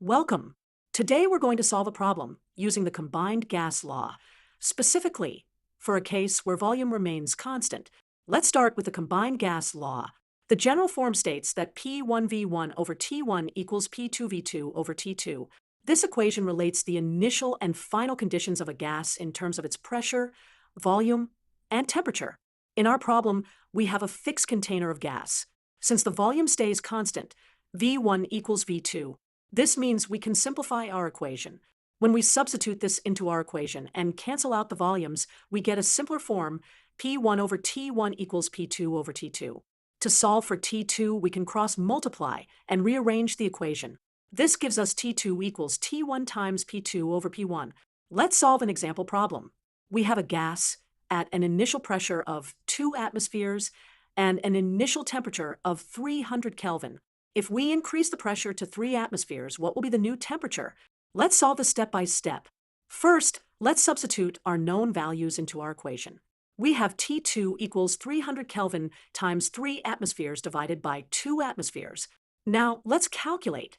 Welcome. Today we're going to solve a problem using the combined gas law, specifically for a case where volume remains constant. Let's start with the combined gas law. The general form states that P1V1 over T1 equals P2V2 over T2. This equation relates the initial and final conditions of a gas in terms of its pressure, volume, and temperature. In our problem, we have a fixed container of gas. Since the volume stays constant, V1 equals V2. This means we can simplify our equation. When we substitute this into our equation and cancel out the volumes, we get a simpler form, P1 over T1 equals P2 over T2. To solve for T2, we can cross-multiply and rearrange the equation. This gives us T2 equals T1 times P2 over P1. Let's solve an example problem. We have a gas at an initial pressure of 2 atmospheres and an initial temperature of 300 Kelvin. If we increase the pressure to 3 atmospheres, what will be the new temperature? Let's solve this step by step. First, let's substitute our known values into our equation. We have T2 equals 300 Kelvin times 3 atmospheres divided by 2 atmospheres. Now, let's calculate.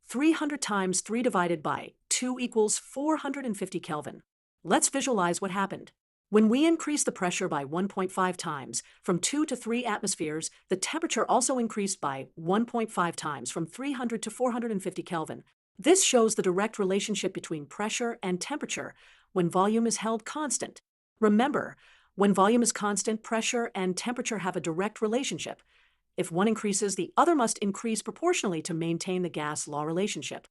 300 times 3 divided by 2 equals 450 Kelvin. Let's visualize what happened. When we increase the pressure by 1.5 times, from 2 to 3 atmospheres, the temperature also increased by 1.5 times, from 300 to 450 Kelvin. This shows the direct relationship between pressure and temperature when volume is held constant. Remember, when volume is constant, pressure and temperature have a direct relationship. If one increases, the other must increase proportionally to maintain the gas law relationship.